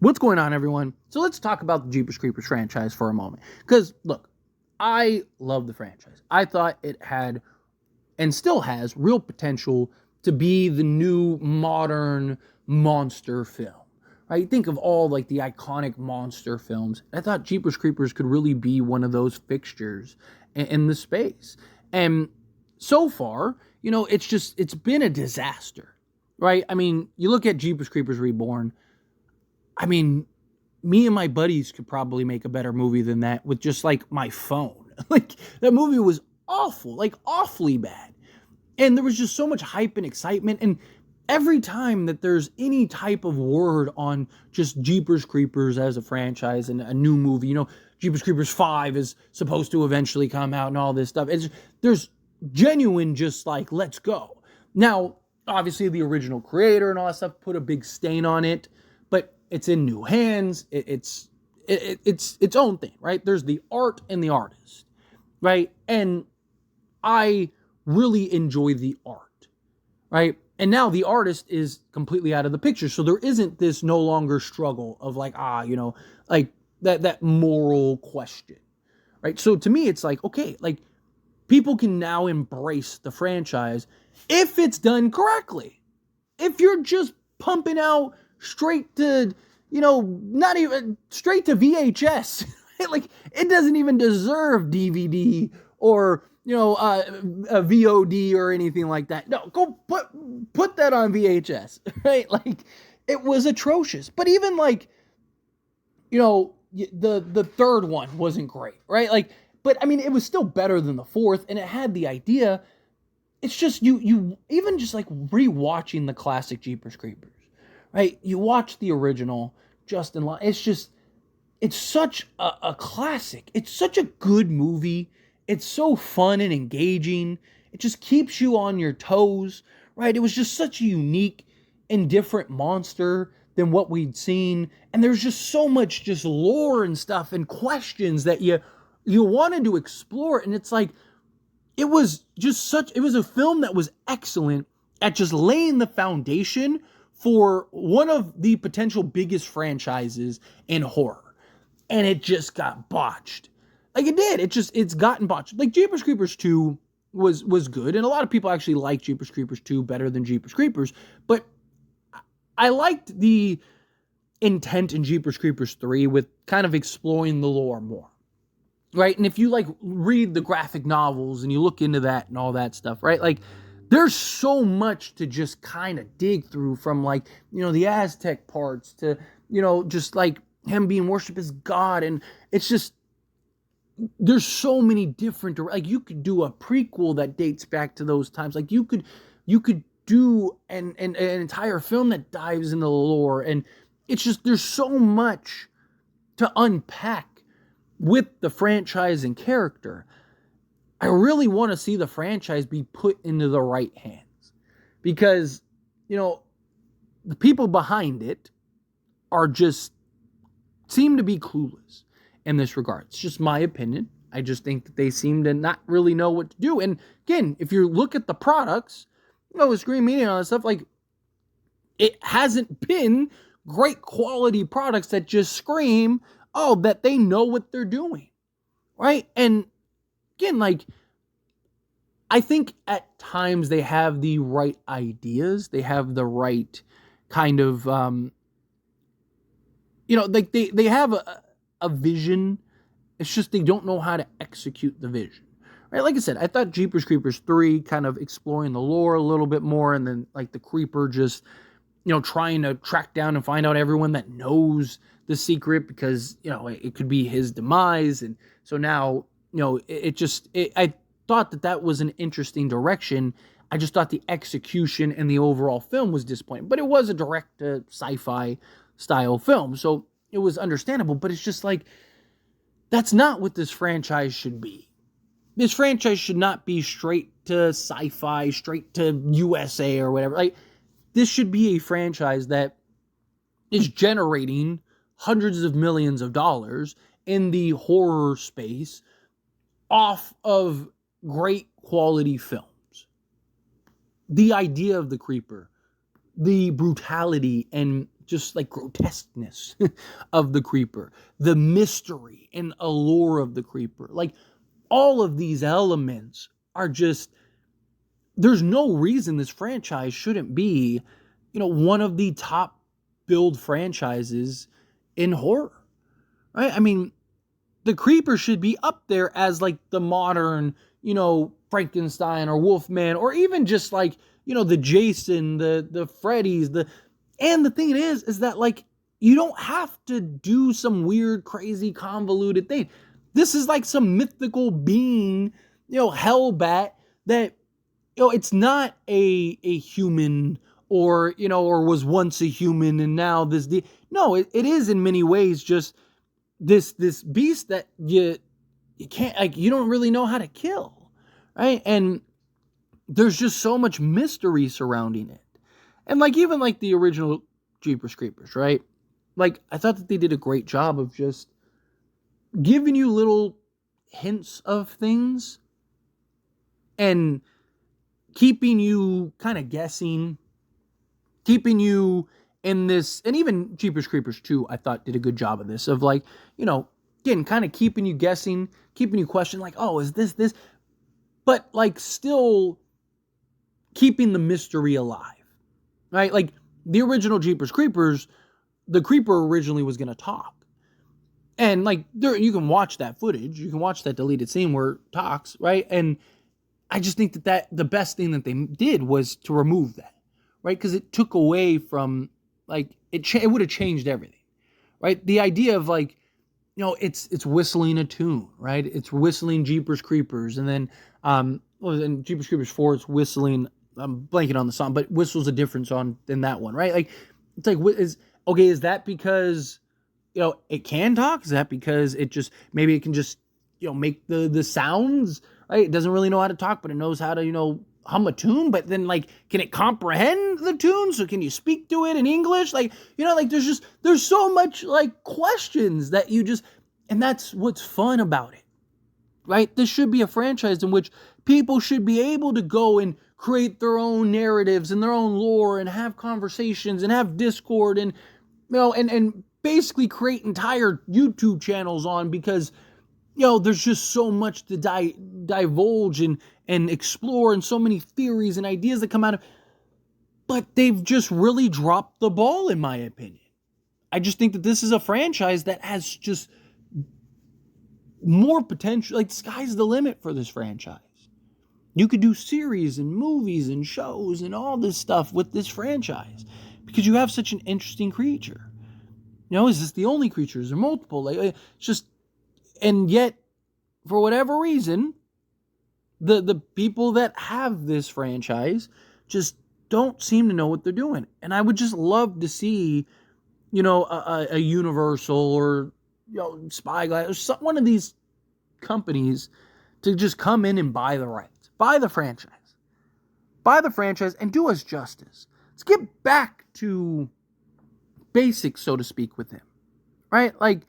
What's going on, everyone? So let's talk about the Jeepers Creepers franchise for a moment. Because, look, I love the franchise. I thought it had, and still has, real potential to be the new modern monster film. Right? Think of all like the iconic monster films. I thought Jeepers Creepers could really be one of those fixtures in the space. And so far, it's been a disaster. Right? I mean, you look at Jeepers Creepers Reborn. I mean, me and my buddies could probably make a better movie than that with just like my phone. Like that movie was awful, like awfully bad. And there was just so much hype and excitement. And every time that there's any type of word on just Jeepers Creepers as a franchise and a new movie, Jeepers Creepers 5 is supposed to eventually come out and all this stuff. There's genuine just like, let's go. Now, obviously the original creator and all that stuff put a big stain on it, but it's in new hands. It's its own thing, right? There's the art and the artist, right? And I really enjoy the art, right? And now the artist is completely out of the picture. So there isn't this no longer struggle of like, like that moral question, right? So to me, it's like, okay, like people can now embrace the franchise if it's done correctly. If you're just pumping out straight to, not even straight to VHS. Like, it doesn't even deserve DVD or, a VOD or anything like that. No, go put that on VHS, right? Like, it was atrocious. But even like, the third one wasn't great, right? Like, but I mean, it was still better than the fourth, and it had the idea. It's just you even just like rewatching the classic Jeepers Creepers. Right? You watch the original, Justin Long. It's such a classic. It's such a good movie. It's so fun and engaging. It just keeps you on your toes, right? It was just such a unique and different monster than what we'd seen. And there's just so much just lore and stuff and questions that you wanted to explore. And it's like, it was a film that was excellent at just laying the foundation for one of the potential biggest franchises in horror. And it just got botched. Like it did. It's gotten botched. Like Jeepers Creepers 2 was good. And a lot of people actually like Jeepers Creepers 2 better than Jeepers Creepers. But I liked the intent in Jeepers Creepers 3 with kind of exploring the lore more. Right? And if you like read the graphic novels and you look into that and all that stuff, right? Like there's so much to just kind of dig through, from like, the Aztec parts to, just like him being worshipped as God. And it's just, there's so many different, like you could do a prequel that dates back to those times. Like you could do an entire film that dives into the lore. And it's just, there's so much to unpack with the franchise and character. I really want to see the franchise be put into the right hands, because, the people behind it seem to be clueless in this regard. It's just my opinion. I just think that they seem to not really know what to do. And again, if you look at the products, with Screen Media and all that stuff, like it hasn't been great quality products that just scream, that they know what they're doing. Right? And again, like, I think at times they have the right ideas. They have the right kind of, like they have a vision. It's just they don't know how to execute the vision. Right? Like I said, I thought Jeepers Creepers 3 kind of exploring the lore a little bit more, and then like the Creeper just, trying to track down and find out everyone that knows the secret, because, it could be his demise. And so now, I thought that was an interesting direction. I just thought the execution and the overall film was disappointing. But it was a direct sci-fi style film, so it was understandable. But it's just like, that's not what this franchise should be. This franchise should not be straight to sci-fi, straight to USA or whatever. Like, this should be a franchise that is generating hundreds of millions of dollars in the horror space off of great quality films. The idea of the Creeper, the brutality and just like grotesqueness of the creeper, the mystery and allure of the creeper. Like all of these elements are just, there's no reason this franchise shouldn't be, one of the top billed franchises in horror, right? I mean, the creeper should be up there as like the modern, Frankenstein or Wolfman, or even just like, the Jason, the Freddy's, and the thing is that like, you don't have to do some weird, crazy, convoluted thing. This is like some mythical being, hellbat that, it's not a human or, or was once a human and now this, no, it is in many ways just this beast that you can't, like, you don't really know how to kill, right? And there's just so much mystery surrounding it. And like, even like the original Jeepers Creepers, right? Like, I thought that they did a great job of just giving you little hints of things and keeping you kind of guessing, keeping you in this, and even Jeepers Creepers 2, I thought did a good job of this, of like, again, kind of keeping you guessing, keeping you questioning, like, oh, is this? But like still keeping the mystery alive, right? Like the original Jeepers Creepers, the creeper originally was going to talk. And like, there, you can watch that footage, you can watch that deleted scene where it talks, right? And I just think that the best thing that they did was to remove that, right? Because it took away from, like, it would have changed everything, right? The idea of like, it's whistling a tune, right? It's whistling Jeepers Creepers, and then in Jeepers Creepers 4, it's whistling. I'm blanking on the song, but whistles a different song than that one, right? Like, it's like, is that because it can talk? Is that because maybe it can just make the sounds, right? It doesn't really know how to talk, but it knows how to hum a tune. But then, like, can it comprehend the tune? So can you speak to it in English? Like, like there's so much like questions that and that's what's fun about it, right? This should be a franchise in which people should be able to go and create their own narratives and their own lore and have conversations and have Discord and and basically create entire YouTube channels on, because there's just so much to divulge and explore, and so many theories and ideas that come out of. But they've just really dropped the ball, in my opinion. I just think that this is a franchise that has just more potential. Like, the sky's the limit for this franchise. You could do series and movies and shows and all this stuff with this franchise, because you have such an interesting creature. Is this the only creature? Is there multiple? Like, it's just, and yet, for whatever reason, the people that have this franchise just don't seem to know what they're doing. And I would just love to see, a Universal or, Spyglass or one of these companies to just come in and buy the rights, buy the franchise, and do us justice. Let's get back to basics, so to speak, with him, right? Like,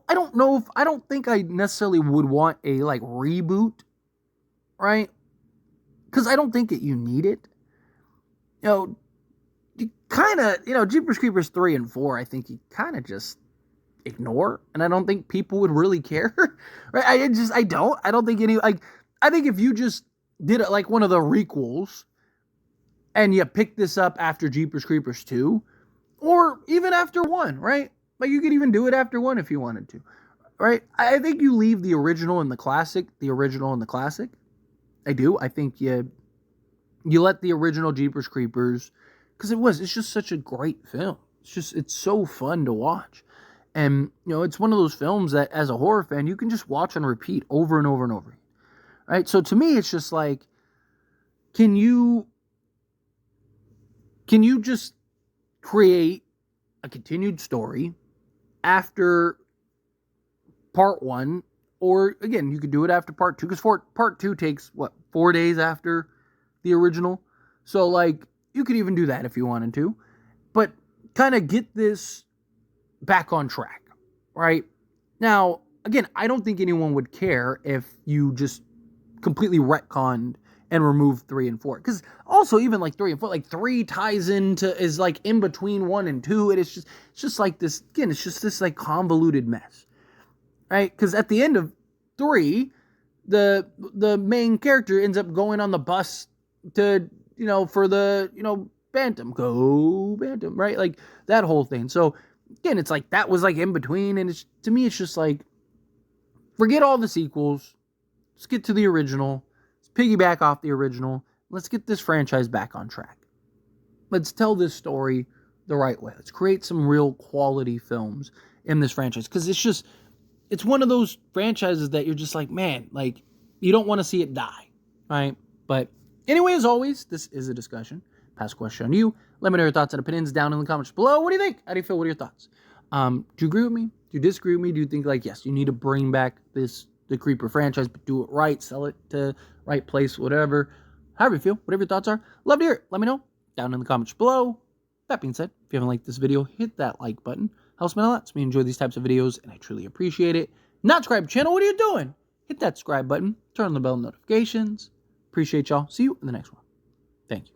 I don't think I necessarily would want a like reboot, right? Because I don't think that you need it. You kind of, Jeepers Creepers 3 and 4, I think you kind of just ignore, and I don't think people would really care, right? I don't think any, like, I think if you just did it like one of the requels and you pick this up after Jeepers Creepers 2, or even after 1, right? Like, you could even do it after 1 if you wanted to, right? I think you leave the original and the classic. I do. I think you let the original Jeepers Creepers, because it's just such a great film. It's so fun to watch. And, it's one of those films that, as a horror fan, you can just watch and repeat over and over and over. Right? So to me, it's just like, can you just create a continued story after part 1, or again, you could do it after part 2, because part 2 takes 4 days after the original. So like, you could even do that if you wanted to, but kind of get this back on track, right? Now, again, I don't think anyone would care if you just completely retconned and remove 3 and 4. Because also, even like 3 and 4, like 3 ties into, is like in between 1 and 2. And it's just like this, again, it's just this like convoluted mess. Right? Because at the end of 3, the main character ends up going on the bus to, for the, Bantam. Go Bantam, right? Like that whole thing. So again, it's like that was like in between. And to me, it's just like, forget all the sequels. Let's get to the original. Let's piggyback off the original. Let's get this franchise back on track. Let's tell this story the right way. Let's create some real quality films in this franchise. Because it's one of those franchises that you're just like, man, like, you don't want to see it die, right? But anyway, as always, this is a discussion. Pass a question on you. Let me know your thoughts and opinions down in the comments below. What do you think? How do you feel? What are your thoughts? Do you agree with me? Do you disagree with me? Do you think, like, yes, you need to bring back the Creeper franchise, but do it right, sell it to right place, whatever. However you feel, whatever your thoughts are, love to hear it. Let me know down in the comments below. That being said, if you haven't liked this video, hit that like button. Helps me a lot. Lets me enjoy these types of videos, and I truly appreciate it. Not subscribe to the channel, what are you doing? Hit that subscribe button, turn on the bell notifications. Appreciate y'all. See you in the next one. Thank you.